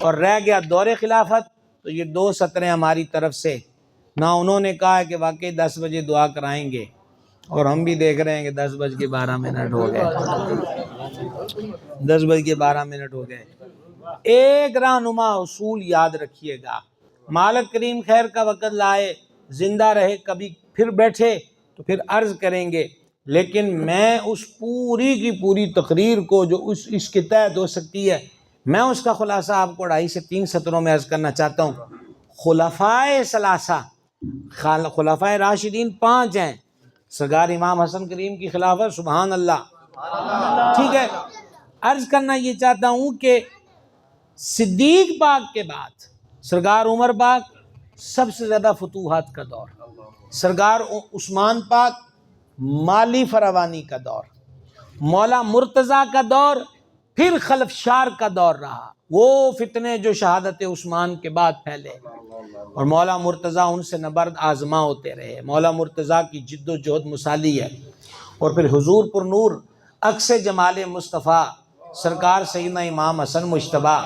اور رہ گیا دور خلافت، تو یہ 2 سطریں ہماری طرف سے، نہ انہوں نے کہا ہے کہ واقعی 10 بجے دعا کرائیں گے، اور ہم بھی دیکھ رہے ہیں کہ 10:12 ہو گئے 10:12 ہو گئے۔ ایک رہنما اصول یاد رکھیے گا، مالک کریم خیر کا وقت لائے، زندہ رہے، کبھی پھر بیٹھے تو پھر عرض کریں گے، لیکن میں اس پوری کی پوری تقریر کو جو اس کے تحت ہو سکتی ہے، میں اس کا خلاصہ آپ کو 2.5 سے 3 سطروں میں عرض کرنا چاہتا ہوں۔ خلفائے ثلاثہ، خلفائے راشدین 5 ہیں، سرکار امام حسن کریم کی خلافت، سبحان اللہ، ٹھیک ہے۔ عرض کرنا یہ چاہتا ہوں کہ صدیق پاک کے بعد سرکار عمر پاک سب سے زیادہ فتوحات کا دور، سرکار عثمان پاک مالی فراوانی کا دور، مولا مرتضیٰ کا دور، پھر خلفشار کا دور رہا، وہ فتنے جو شہادت عثمان کے بعد پھیلے، اور مولا مرتضیٰ ان سے نبرد آزما ہوتے رہے، مولا مرتضیٰ کی جد و جہد مثالی ہے۔ اور پھر حضور پر نور عکس جمال مصطفیٰ سرکار سیدنا امام حسن مجتبیٰ،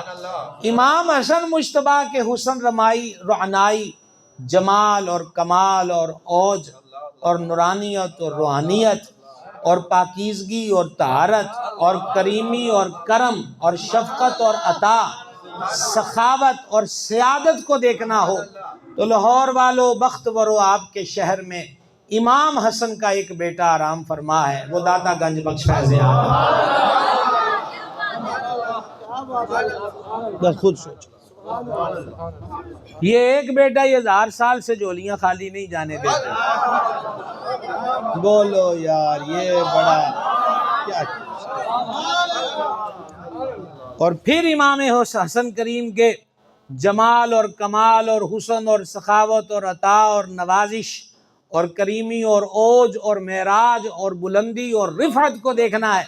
امام حسن مجتبیٰ کے حسن رعنائی، جمال اور کمال اور اوج اور نورانیت اور روحانیت اور پاکیزگی اور طہارت اور کریمی اور کرم اور شفقت اور عطا، سخاوت اور سیادت کو دیکھنا ہو تو لاہور والو بخت ورو آپ کے شہر میں امام حسن کا ایک بیٹا آرام فرما ہے، وہ داتا گنج بخش فیض عام۔ بس خود سوچو، یہ ایک بیٹا یہ 1000 سال سے جولیاں خالی نہیں جانے دیتا۔ بولو یار، یہ بڑا کیا۔ اور پھر امام حسن کریم کے جمال اور کمال اور حسن اور سخاوت اور عطا اور نوازش اور کریمی اور اوج اور معراج اور بلندی اور رفعت کو دیکھنا ہے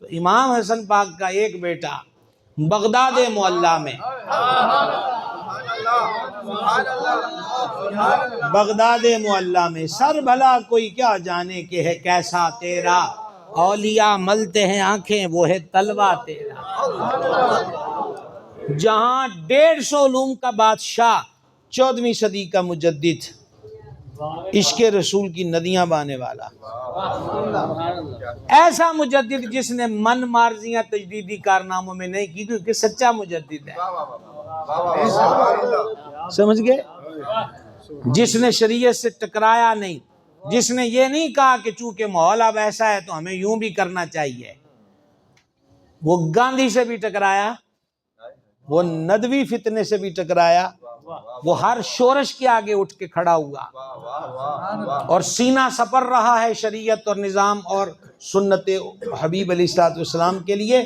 تو امام حسن پاک کا ایک بیٹا بغداد معلیٰ میں، بغداد معلیٰ میں، سر بھلا کوئی کیا جانے کہ ہے کیسا تیرا، اولیاء ملتے ہیں آنکھیں وہ ہے تلوہ تیرا، جہاں 150 علوم کا بادشاہ، 14ویں صدی کا مجدد، عشق رسول کی ندیاں بہانے والا، ایسا مجدد جس نے من مارزیاں تجدیدی کارناموں میں نہیں کی، کیونکہ سچا مجدد ہے، سمجھ گئے، جس نے شریعت سے ٹکرایا نہیں، جس نے یہ نہیں کہا کہ چونکہ ماحول اب ایسا ہے تو ہمیں یوں بھی کرنا چاہیے، وہ گاندھی سے بھی ٹکرایا، وہ ندوی فتنے سے بھی ٹکرایا، وہ ہر شورش کے آگے اٹھ کے کھڑا ہوا اور سینہ سپر رہا ہے شریعت اور نظام اور سنت حبیب علیہ السلام کے لیے۔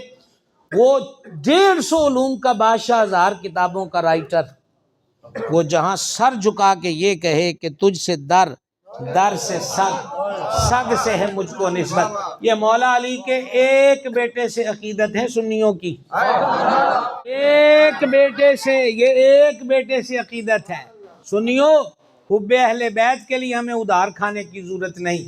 وہ 150 علوم کا بادشاہ، 1000 کتابوں کا رائٹر، وہ جہاں سر جھکا کے یہ کہے کہ تجھ سے در سے سگ سے ہے مجھ کو نسبت، یہ مولا علی کے ایک بیٹے سے عقیدت ہے سنیوں کی، ایک بیٹے سے، یہ ایک بیٹے سے عقیدت ہے سنیوں۔ حب اہل بیت کے لیے ہمیں ادھار کھانے کی ضرورت نہیں،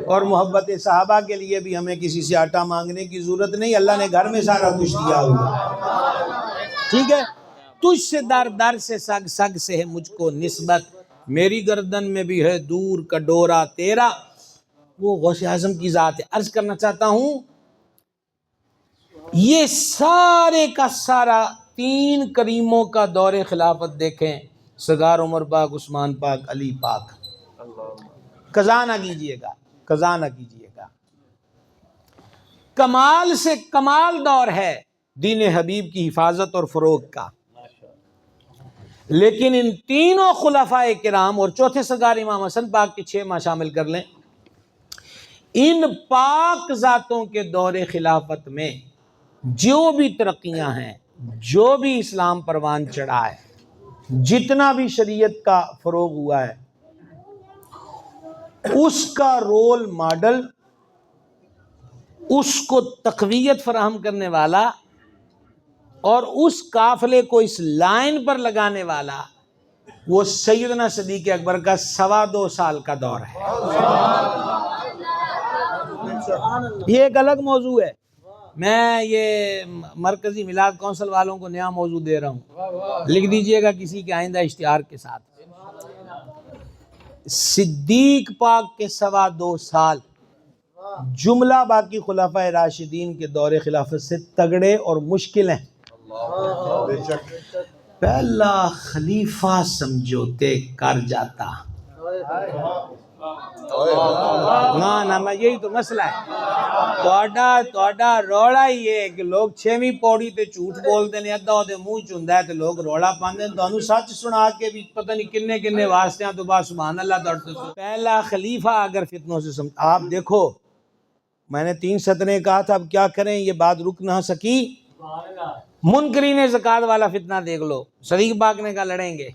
اور محبت صحابہ کے لیے بھی ہمیں کسی سے آٹا مانگنے کی ضرورت نہیں، اللہ نے گھر میں سارا کچھ دیا ہوا، ٹھیک ہے۔ تجھ سے در سے سگ سے ہے مجھ کو نسبت، میری گردن میں بھی ہے دور کا ڈورا تیرا، وہ غوث اعظم کی ذات ہے۔ عرض کرنا چاہتا ہوں یہ سارے کا سارا 3 کریموں کا دور خلافت دیکھیں، سرکار عمر پاک، عثمان پاک، علی پاک، قضا نہ کیجئے گا، قضا نہ کیجئے گا، کمال سے کمال دور ہے دین حبیب کی حفاظت اور فروغ کا، لیکن ان تینوں خلفائے کرام اور چوتھے سرکار امام حسن پاک کے 6 ماہ شامل کر لیں، ان پاک ذاتوں کے دور خلافت میں جو بھی ترقیاں ہیں، جو بھی اسلام پروان چڑھا ہے، جتنا بھی شریعت کا فروغ ہوا ہے، اس کا رول ماڈل، اس کو تقویت فراہم کرنے والا اور اس قافلے کو اس لائن پر لگانے والا وہ سیدنا صدیق اکبر کا 2.25 سال کا دور ہے۔ یہ ایک الگ موضوع ہے، میں یہ مرکزی میلاد کونسل والوں کو نیا موضوع دے رہا ہوں، لکھ دیجئے گا کسی کے آئندہ اشتہار کے ساتھ۔ صدیق پاک کے 2.25 سال جملہ باقی خلفائے راشدین کے دور خلافت سے تگڑے اور مشکل ہیں۔ پہلا خلیفہ سمجھوتے کر جاتا، نا میں یہی تو مسئلہ ہے، توڑا روڑا ہی ہے کہ لوگ 6ویں پوڑی تے جھوٹ بولتے ہیں، ادھا دے منہ چوندا ہے تے لوگ روڑا پاندے ہیں، تانوں سچ سنا کے بھی پتہ نہیں کنے واسطے ہیں تو بس سبحان اللہ دڑتے سے۔ پہلا خلیفہ اگر فتنوں سے آپ دیکھو، میں نے 3 سطریں کہا تھا، اب کیا کریں، یہ بات رک نہ سکی۔ منکرین زکوٰۃ والا فتنہ دیکھ لو، صدیق پاک نے کہا لڑیں گے،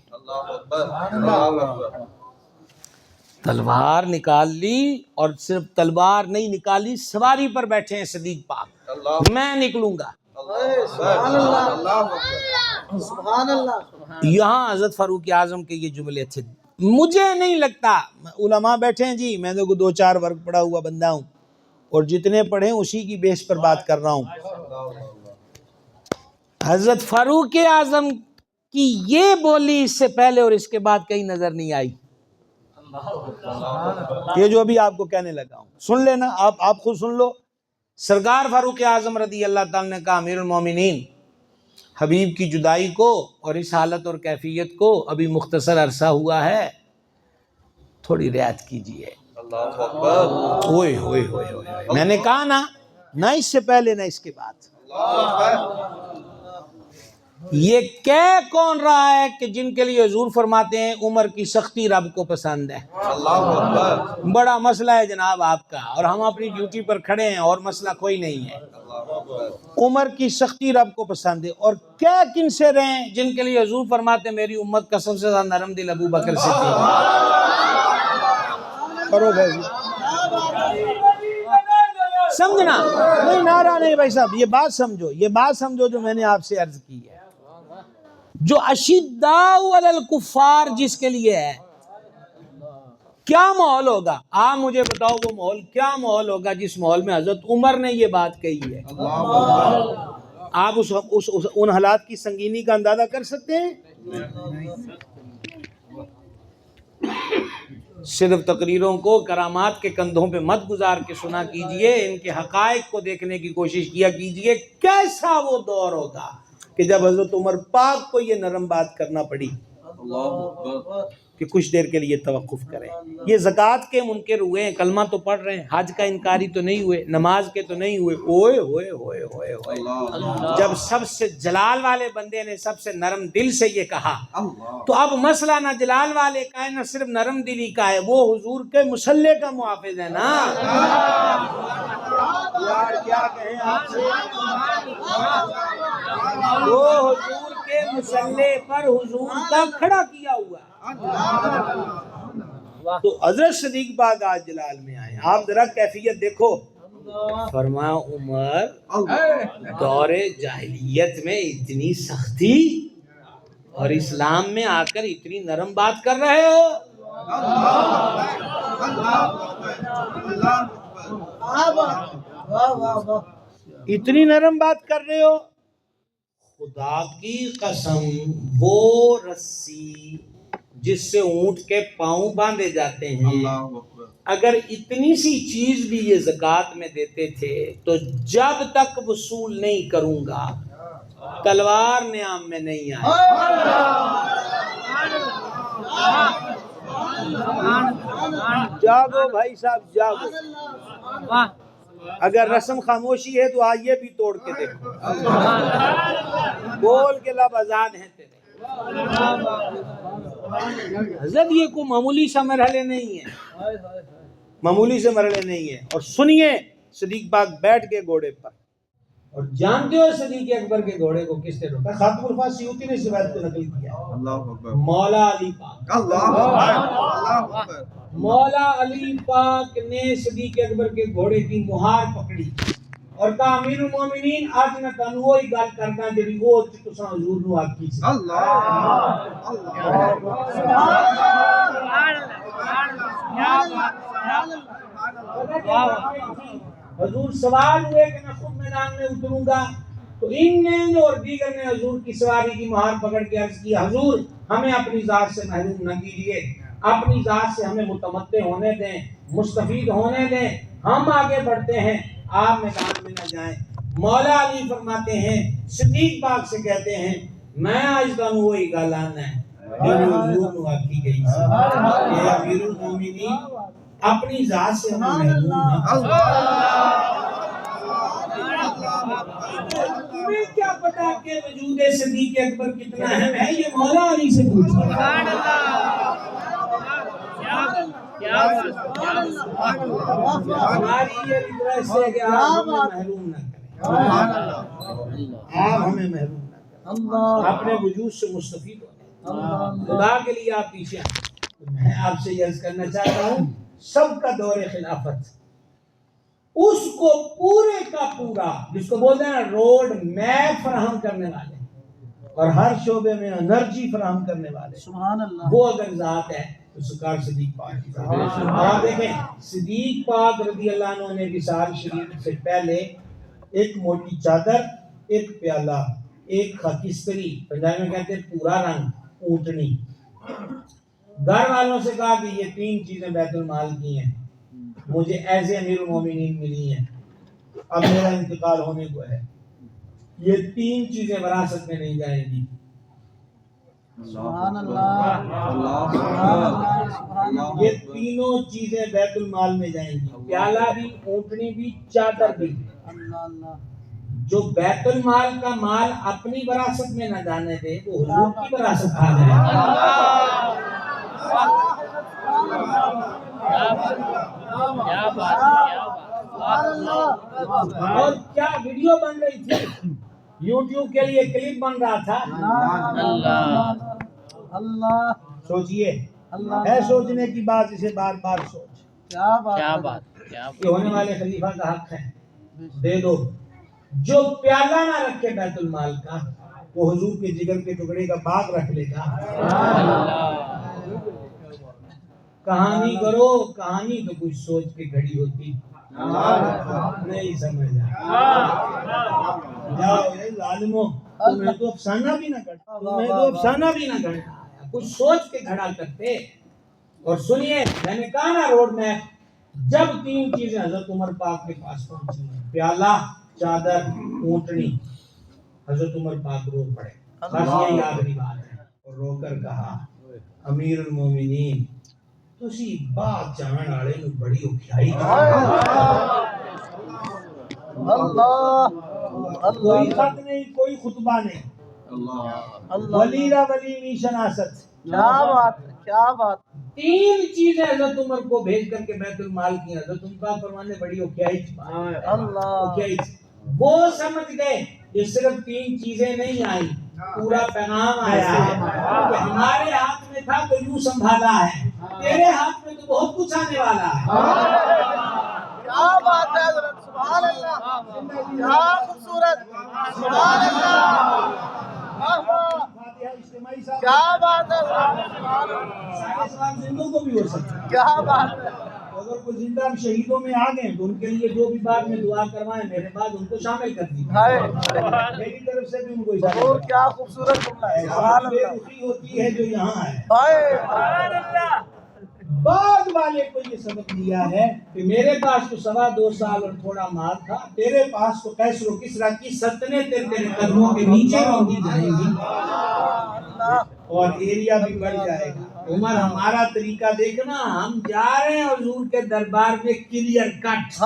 تلوار نکال لی، اور صرف تلوار نہیں نکالی، سواری پر بیٹھے ہیں صدیق پاک، میں نکلوں گا۔ یہاں حضرت فاروق اعظم کے یہ جملے تھے۔ مجھے نہیں لگتا، علماء بیٹھے ہیں جی، میں تو 2-4 ورق پڑھا ہوا بندہ ہوں، اور جتنے پڑھیں اسی کی بیس پر بات کر رہا ہوں۔ حضرت فاروق اعظم کی یہ بولی اس سے پہلے اور اس کے بعد کہیں نظر نہیں آئی، یہ جو ابھی آپ کو کہنے لگا ہوں سن لینا، آپ خود سن لو۔ سرکار فاروق اعظم رضی اللہ تعالیٰ نے کہا، امیر المومنین، حبیب کی جدائی کو اور اس حالت اور کیفیت کو ابھی مختصر عرصہ ہوا ہے، تھوڑی رعایت کیجیے۔ اوئے ہوئے ہوئے ہوئے، میں نے کہا نا، نہ اس سے پہلے نہ اس کے بعد۔ یہ کہہ کون رہا ہے کہ جن کے لیے حضور فرماتے ہیں عمر کی سختی رب کو پسند ہے؟ بڑا مسئلہ ہے جناب آپ کا، اور ہم اپنی ڈیوٹی پر کھڑے ہیں اور مسئلہ کوئی نہیں ہے۔ عمر کی سختی رب کو پسند ہے، اور کیا کن سے رہیں جن کے لیے حضور فرماتے ہیں میری امت کا سب سے زیادہ نرم دل ابو بکر صدیق۔ کرو بھائی سمجھنا، نہیں نعرہ نہیں بھائی صاحب، یہ بات سمجھو جو میں نے آپ سے عرض کی ہے۔ جو اشداء علی الکفار جس کے لیے ہے، کیا ماحول ہوگا؟ آپ مجھے بتاؤ وہ ماحول کیا ماحول ہوگا جس ماحول میں حضرت عمر نے یہ بات کہی ہے؟ آپ ان حالات کی سنگینی کا اندازہ کر سکتے ہیں؟ صرف تقریروں کو کرامات کے کندھوں پہ مت گزار کے سنا کیجئے، ان کے حقائق کو دیکھنے کی کوشش کیا کیجئے۔ کیسا وہ دور ہوگا کہ جب حضرت عمر پاک کو یہ نرم بات کرنا پڑی کہ کچھ دیر کے لیے توقف کریں۔ یہ زکوٰۃ کے منکر ہوئے ہیں، کلمہ تو پڑھ رہے ہیں، حج کا انکاری تو نہیں ہوئے، نماز کے تو نہیں ہوئے۔ اوئے ہوئے ہوئے ہوئے ہوئے، جب سب سے جلال والے بندے نے سب سے نرم دل سے یہ کہا، تو اب مسئلہ نہ جلال والے کا ہے نہ صرف نرم دلی کا ہے، وہ حضور کے مصلی کا محافظ ہے نا۔ یار کیا کہیں آپ سے، وہ حضور کے مصلی پر حضور کا کھڑا کیا ہوا ہے۔ تو حضرت صدیق پاک آج جلال میں آئے، آپ ذرا کیفیت دیکھو۔ فرمایا عمر دور جاہلیت میں اتنی سختی اور اسلام میں آ کر اتنی نرم بات کر رہے ہو۔ اتنی نرم بات کر رہے ہو، خدا کی قسم وہ رسی جس سے اونٹ کے پاؤں باندھے جاتے ہیں، اگر اتنی سی چیز بھی یہ زکوٰۃ میں دیتے تھے تو جب تک وصول نہیں کروں گا تلوار نیام میں نہیں آئے۔ جاگو بھائی صاحب جاگو، اگر رسم خاموشی ہے تو آئیے بھی توڑ کے دیکھو، بول کے لب آزاد ہیں تیرے۔ حضرت یہ کوئی معمولی سا مرحلے نہیں ہے، معمولی سے مرحلے نہیں ہے۔ اور سنیے، صدیق پاک بیٹھ کے گھوڑے پر، اور جانتے ہو صدیق اکبر کے گھوڑے کو کس نے روکا؟ خاتم الفاظ سیوطی نے اس روایت کو نقل کیا، مولا علی پاک۔ مولا علی پاک نے صدیق اکبر کے گھوڑے کی مہار پکڑی اور کہا، امیر المومنین آج میں تانوں وہی گل کردا جڑی وہ تساں حضور نو آکھی سی۔ حضور سوال ہوئے کہ میں خود میں میدان میں اتروں گا. تو ان نے اور دیگر نے حضور کی سواری کی مہار پکڑ کے عرض کی حضور ہمیں اپنی ذات سے محروم نہ کیجیے, اپنی ذات سے ہمیں متمتع ہونے دیں, مستفید ہونے دیں, ہم آگے بڑھتے ہیں, آپ میدان میں نہ جائیں. مولا علی فرماتے ہیں صدیق پاک سے کہتے ہیں میں آج تانوں وہی گل آنا ہے جو حضور نو آکھی گئی سی کہ امیر المومنین اپنی ذات سے ہمیں محروم نہ. تمہیں کیا پتا کہ وجود صدیق اکبر کتنا اہم ہے, یہ مولا علی سے پوچھو. ہماری یہ ریکویسٹ ہے کہ آپ ہمیں محروم نہ کریں, آپ ہمیں محروم نہ کریں, اپنے وجود سے مستفید ہوں. خدا کے لیے آپ پیچھے آئیں. میں آپ سے یہ عرض کرنا چاہتا ہوں سب کا دور خلافت اس کو پورے کا پورا جس کو بولتے ہیں روڈ میپ فراہم کرنے والے اور ہر شعبے میں انرجی فراہم کرنے والے, سبحان اللہ, وہ اگر ذات ہے تو سرکار صدیق پاک کی ذات ہے. آپ دیکھیں صدیق پاک رضی اللہ عنہ نے وصال شریف سے پہلے ایک موٹی چادر, ایک پیالہ, ایک خاکستری, پنجابی میں کہتے ہیں پورا رنگ, اونٹنی, گھر والوں سے کہا کہ یہ 3 چیزیں بیت المال کی ہیں, مجھے ایسے امیر المومنین ملی ہیں, اب میرا انتقال ہونے کو ہے, یہ 3 چیزیں وراثت میں نہیں جائیں گی. سبحان اللہ, یہ تینوں چیزیں بیت المال میں جائیں گی, پیالہ بھی, اونٹنی بھی, چادر بھی. جو بیت المال کا مال اپنی وراثت میں نہ جانے دے وہ حضور کی وراثت کھا جائے گا. اور کیا ویڈیو بن رہی تھی, یوٹیوب کے لیے کلپ بن رہا تھا. اللہ سوچئے, ہے سوچنے کی بات, اسے بار بار سوچ. کیا بات, یہ ہونے والے خلیفہ کا حق ہے, دے دو. جو پیالہ نہ رکھے بیت المال کا وہ حضور کے جگر کے ٹکڑے کا باغ رکھ لے گا. کہانی کرو, کہانی تو کچھ سوچ کے گھڑی ہوتی نہیں سمجھا. جاؤ ظالموں, تمہیں تو افسانہ بھی نہ کرتا, تمہیں تو افسانہ بھی نہ کرتا, کچھ سوچ کے کھڑا کرتے. اور سنیے میں نے کہا نا روڈ میپ, جب 3 چیزیں حضرت عمر پاک کے پاس پہنچی, پیالہ, چادر, اونٹنی, حضرت عمر پاک رو پڑے. بس یہی آخری بات ہے. اور رو کر کہا امیر المومنین تسی بات جان والے نو بڑی اوکھیائی. کوئی خط نہیں, کوئی خطبہ نہیں, ولی را ولی نہیں شناست. کیا بات, کیا بات. 3 چیزیں حضرت عمر کو بھیج کر کے بیت المال کی. حضرت عمر کا فرمانے بڑی اوکھیائی. وہ سمجھ گئے یہ صرف 3 چیزیں نہیں آئی, پورا پیغام آیا ہے کہ ہمارے ہاتھ میں تھا تو یوں سنبھالا ہے, تیرے ہاتھ میں تو بہت کچھ آنے والا ہے. کیا بات ہے حضرت, سبحان اللہ, کیا خوبصورت, سبحان اللہ, کیا بات ہے, زندوں کو بھی ہو سکتا ہے. کیا بات ہے. اگر کوئی زندہ شہیدوں میں آ گئے تو ان کے لیے جو بھی بعد میں دعا کروائیں میرے بعد ان کو شامل کر دیجیے, میری طرف سے بھی ان کو اشارہ. اور کیا خوبصورت جملہ ہے, سبحان اللہ. خوشی ہوتی ہے جو یہاں ہے. سبحان اللہ. بعد والے کو یہ سبق دیا ہے کہ میرے پاس تو 2.25 سال اور تھوڑا مال تھا, تیرے پاس تو قیصر و کسریٰ کی سلطنتیں تیرے قدموں کے نیچے رونی جائیں گی اور ایریا بھی بڑھ جائے گا. عمر ہمارا طریقہ دیکھنا, ہم جا رہے ہیں حضور کے دربار میں کلیئر کٹ.